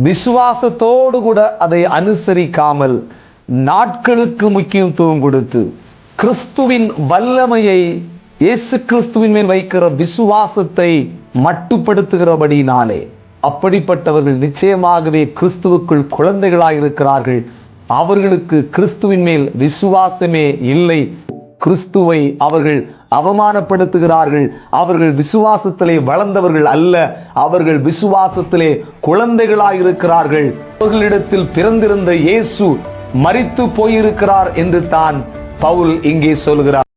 விசுவாசத்தோடு கூட அதை அனுசரிக்காமல் நாட்களுக்கு முக்கியத்துவம் கொடுத்து கிறிஸ்துவின் வல்லமையை, இயேசு கிறிஸ்துவின் மேல் வைக்கிற விசுவாசத்தை மட்டுப்படுத்துகிறபடினாலே அப்படிப்பட்டவர்கள் நிச்சயமாகவே கிறிஸ்துவுக்குள் குழந்தைகளாயிருக்கிறார்கள். அவர்களுக்கு கிறிஸ்துவின் மேல் விசுவாசமே இல்லை. கிறிஸ்துவை அவர்கள் அவமானப்படுத்துகிறார்கள். அவர்கள் விசுவாசத்திலே வளர்ந்தவர்கள் அல்ல, அவர்கள் விசுவாசத்திலே குழந்தைகளாயிருக்கிறார்கள். அவர்களிடத்தில் பிறந்திருந்த இயேசு மரித்து போயிருக்கிறார் என்று தான் பவுல் இங்கே சொல்கிறார்.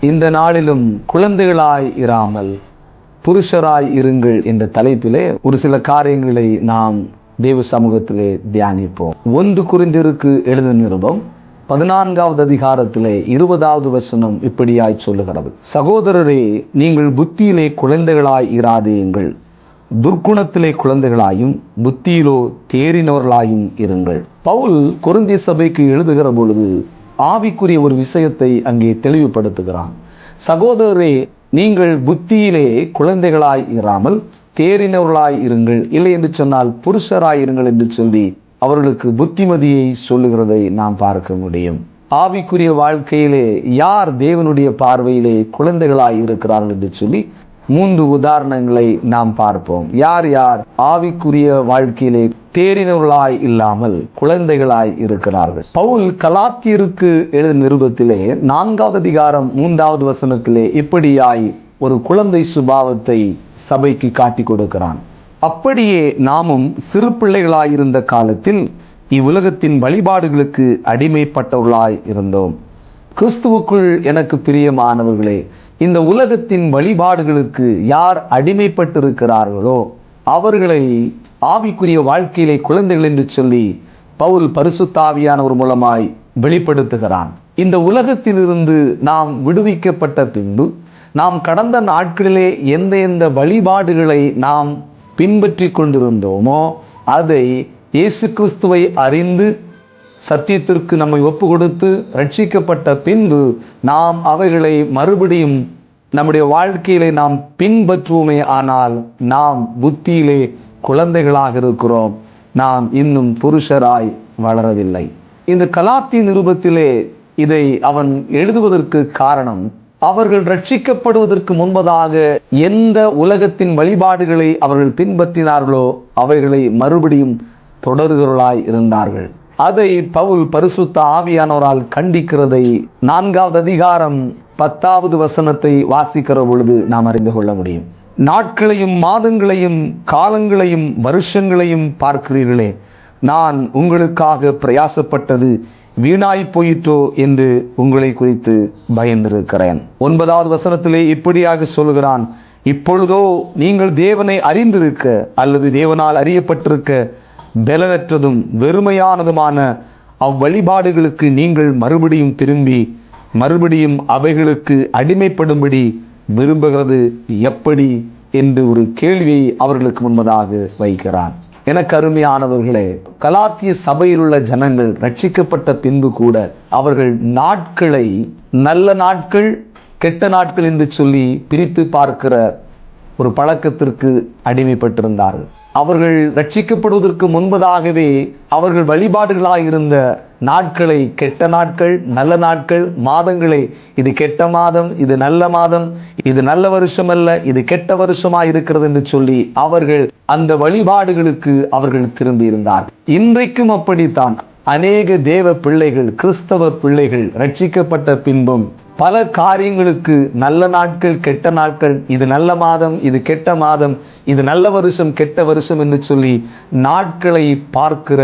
இந்த நாளிலும் குழந்தைகளாய் இராமல் புருஷராய் இருங்கள் என்ற தலைப்பிலே ஒரு சில காரியங்களை நாம் தேவ சமூகத்திலே தியானிப்போம். 1 கொரிந்தியருக்கு எழுதின நிருபம் 14வது அதிகாரத்திலே 20வது வசனம் இப்படியாய் சொல்லுகிறது: சகோதரரே, நீங்கள் புத்தியிலே குழந்தைகளாய் இராதேயுங்கள், துர்க்குணத்திலே குழந்தைகளாயும் புத்தியிலோ தேறினவர்களாயும் இருங்கள். பவுல் கொரிந்திய சபைக்கு எழுதுகிற பொழுது ஆவிக்குரிய ஒரு விஷயத்தை அங்கே தெளிவுபடுத்துகிறான். சகோதரரே, நீங்கள் புத்தியிலே குழந்தைகளாய் இராமல் தேறினவர்களாய் இருங்கள், இல்லை என்று சொன்னால் புருஷராய் இருங்கள் என்று சொல்லி அவர்களுக்கு புத்திமதியை சொல்லுகிறதை நாம் பார்க்க முடியும். ஆவிக்குரிய வாழ்க்கையிலே யார் தேவனுடைய பார்வையிலே குழந்தைகளாய் இருக்கிறார்கள் என்று சொல்லி 3 உதாரணங்களை நாம் பார்ப்போம். யார் யார் ஆவிக்குரிய வாழ்க்கையிலே தேறினவர்களாய் இல்லாமல் குழந்தைகளாய் இருக்கிறார்கள்? பவுல் கலாத்தியருக்கு எழுதின நிருபத்திலே 4வது அதிகாரம் 3வது வசனத்திலே இப்படியாய் ஒரு குழந்தை சுபாவத்தை சபைக்கு காட்டி கொடுக்கிறான். அப்படியே நாமும் சிறு பிள்ளைகளாயிருந்த காலத்தில் இவ்வுலகத்தின் வழிபாடுகளுக்கு அடிமைப்பட்டவர்களாய் இருந்தோம். கிறிஸ்துவுக்குள் எனக்கு பிரியமானவர்களே, இந்த உலகத்தின் வழிபாடுகளுக்கு யார் அடிமைப்பட்டிருக்கிறார்களோ அவர்களை ஆவிக்குரிய வாழ்க்கையிலே குழந்தைகள் என்று சொல்லி பவுல் பரிசுத்த ஆவியானவர் மூலமாய் வெளிப்படுத்துகிறான். இந்த உலகத்திலிருந்து நாம் விடுவிக்கப்பட்ட பின்பு நாம் கடந்த நாட்களிலே எந்த வழிபாடுகளை நாம் பின்பற்றி கொண்டிருந்தோமோ அதை இயேசு கிறிஸ்துவை அறிந்து சத்தியத்திற்கு நம்மை ஒப்பு கொடுத்து ரட்சிக்கப்பட்ட பின்பு நாம் அவைகளை மறுபடியும் நம்முடைய வாழ்க்கையிலே நாம் பின்பற்றுவோமே. ஆனால் நாம் புத்தியிலே குழந்தைகளாக இருக்கிறோம், நாம் இன்னும் புருஷராய் வளரவில்லை. இந்த கலாத்திய நிருபத்திலே இதை அவன் எழுதுவதற்கு காரணம், அவர்கள் ரட்சிக்கப்படுவதற்கு முன்பதாக எந்த உலகத்தின் வழிபாடுகளை அவர்கள் பின்பற்றினார்களோ அவைகளை மறுபடியும் தொடர்கிறவர்களாய் இருந்தார்கள். அதை பவுல் பரிசுத்த ஆவியானவரால் கண்டிக்கிறதை 4வது அதிகாரம் 10வது வசனத்தை வாசிக்கிற பொழுது நாம் அறிந்து கொள்ள முடியும். நாட்களையும் மாதங்களையும் காலங்களையும் வருஷங்களையும் பார்க்கிறீர்களே, நான் உங்களுக்காக பிரயாசப்பட்டது வீணாய் போயிற்றோ என்று உங்களை குறித்து பயந்திருக்கிறேன். 9வது வசனத்திலே இப்படியாக சொல்கிறான்: இப்பொழுதோ நீங்கள் தேவனை அறிந்திருக்க அல்லது தேவனால் அறியப்பட்டிருக்க பலனற்றதும் வெறுமையானதுமான அவ்வழிபாடுகளுக்கு நீங்கள் மறுபடியும் திரும்பி மறுபடியும் அவைகளுக்கு அடிமைப்படும்படி விரும்புகிறது எப்படி என்று ஒரு கேள்வியை அவர்களுக்கு முன்பதாக வைக்கிறான். எனக்கு அருமையானவர்களே, கலாத்திய சபையில் உள்ள ஜனங்கள் ரட்சிக்கப்பட்ட பின்பு கூட அவர்கள் நாட்களை நல்ல நாட்கள் கெட்ட நாட்கள் என்று சொல்லி பிரித்து பார்க்கிற ஒரு பழக்கத்திற்கு அடிமைப்பட்டிருந்தார்கள். அவர்கள் ரட்சிக்கப்படுவதற்கு முன்பதாகவே அவர்கள் வழிபாடுகளாக இருந்த நாட்களை கெட்ட நாட்கள், நல்ல நாட்கள், மாதங்களை இது கெட்ட மாதம், இது நல்ல மாதம், இது நல்ல வருஷம் அல்ல, இது கெட்ட வருஷமாக இருக்கிறது என்று சொல்லி அவர்கள் அந்த வழிபாடுகளுக்கு அவர்கள் திரும்பி இருந்தார்கள். இன்றைக்கும் அப்படித்தான் அநேக தேவ பிள்ளைகள், கிறிஸ்தவ பிள்ளைகள் ரட்சிக்கப்பட்ட பின்பும் பல காரியங்களுக்கு நல்ல நாட்கள் கெட்ட நாட்கள், இது நல்ல மாதம், இது கெட்ட மாதம், இது நல்ல வருஷம் கெட்ட வருஷம் என்று சொல்லி நாட்களை பார்க்கிற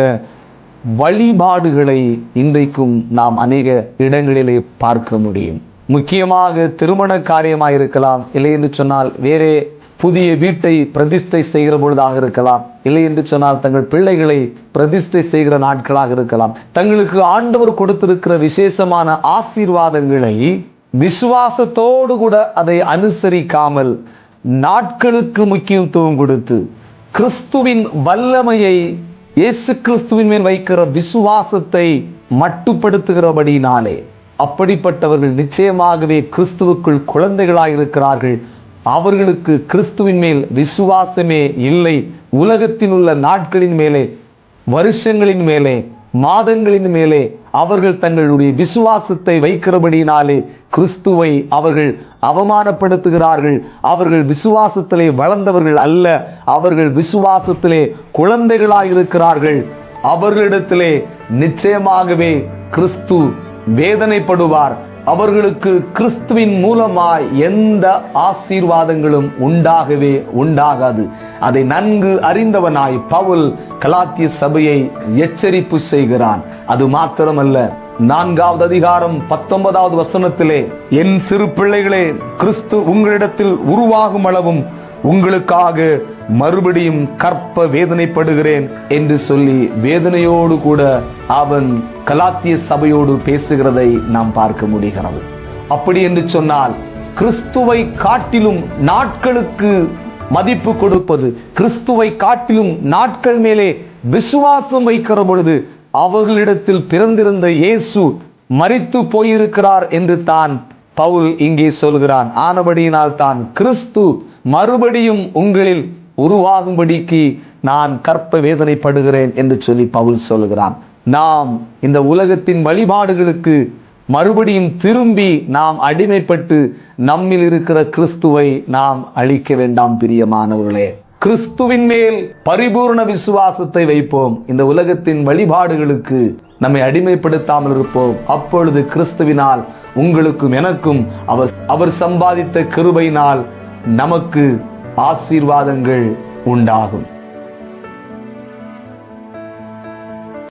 வழிபாடுகளை இன்றைக்கும் நாம் அநேக இடங்களிலே பார்க்க முடியும். முக்கியமாக திருமண காரியமாக இருக்கலாம், இல்லை என்று சொன்னால் வேறே புதிய வீட்டை பிரதிஷ்டை செய்கிற பொழுதாக இருக்கலாம், இல்லை என்று சொன்னால் தங்கள் பிள்ளைகளை பிரதிஷ்டை செய்கிற நாட்களாக இருக்கலாம். தங்களுக்கு ஆண்டவர் கொடுத்திருக்கிற விசேஷமான ஆசீர்வாதங்களை விசுவாசத்தோடு கூட அதை அனுசரிக்காமல் நாட்களுக்கு முக்கியத்துவம் கொடுத்து கிறிஸ்துவின் வல்லமையை, இயேசு கிறிஸ்துவின் மேல் வைக்கிற விசுவாசத்தை மட்டுப்படுத்துகிறபடினாலே அப்படிப்பட்டவர்கள் நிச்சயமாகவே கிறிஸ்துவுக்குள் குழந்தைகளாய் இருக்கிறார்கள். அவர்களுக்கு கிறிஸ்துவின் மேல் விசுவாசமே இல்லை. உலகத்தில் உள்ள நாட்களின் மேலே, வருஷங்களின் மேலே, மாதங்களின் மேலே அவர்கள் தங்களுடைய விசுவாசத்தை வைக்கிறபடியினாலே கிறிஸ்துவை அவர்கள் அவமானப்படுத்துகிறார்கள். அவர்கள் விசுவாசத்திலே வளர்ந்தவர்கள் அல்ல, அவர்கள் விசுவாசத்திலே குழந்தைகளாயிருக்கிறார்கள். அவர்களிடத்திலே நிச்சயமாகவே கிறிஸ்து வேதனைப்படுவார். அவர்களுக்கு கிறிஸ்துவின் மூலமாய் எந்த ஆசீர்வாதங்களும் உண்டாகவே உண்டாகாது. அதை நன்கு அறிந்தவனாய் பவுல் கலாத்திய சபையை எச்சரிப்பு செய்கிறான். அது மாத்திரமல்ல, 4வது அதிகாரம் 19வது வசனத்திலே, என் சிறு பிள்ளைகளே, கிறிஸ்து உங்களிடத்தில் உருவாகும் அளவும் உங்களுக்காக மறுபடியும் கற்ப வேதனைப்படுகிறேன் என்று சொல்லி வேதனையோடு கூட அவன் கலாத்திய சபையோடு பேசுகிறதை நாம் பார்க்க முடிகிறது. அப்படி என்று சொன்னால், கிறிஸ்துவை காட்டிலும் நாட்களுக்கு மதிப்பு கொடுப்பது, கிறிஸ்துவை காட்டிலும் நாட்கள் மேலே விசுவாசம் வைக்கிற பொழுது அவர்களிடத்தில் பிறந்திருந்த இயேசு மரித்து போயிருக்கிறார் என்று தான் பவுல் இங்கே சொல்கிறான். ஆனபடியினால் தான் கிறிஸ்து மறுபடியும் உங்களில் உருவாகும்படிக்கு நான் கற்ப வேதனைப்படுகிறேன் என்று சொல்லி பவுல் சொல்கிறான். நாம் இந்த உலகத்தின் வழிபாடுகளுக்கு மறுபடியும் திரும்பி நாம் அடிமைப்பட்டு நம்மில் இருக்கிற கிறிஸ்துவை நாம் அழிக்க வேண்டாம் பிரியமானவர்களே. கிறிஸ்துவின் மேல் பரிபூர்ண விசுவாசத்தை வைப்போம். இந்த உலகத்தின் வழிபாடுகளுக்கு நம்மை அடிமைப்படுத்தாமல் இருப்போம். அப்பொழுது கிறிஸ்துவினால் உங்களுக்கும் எனக்கும் அவர் சம்பாதித்த கிருபையினால் நமக்கு ஆசீர்வாதங்கள் உண்டாகும்.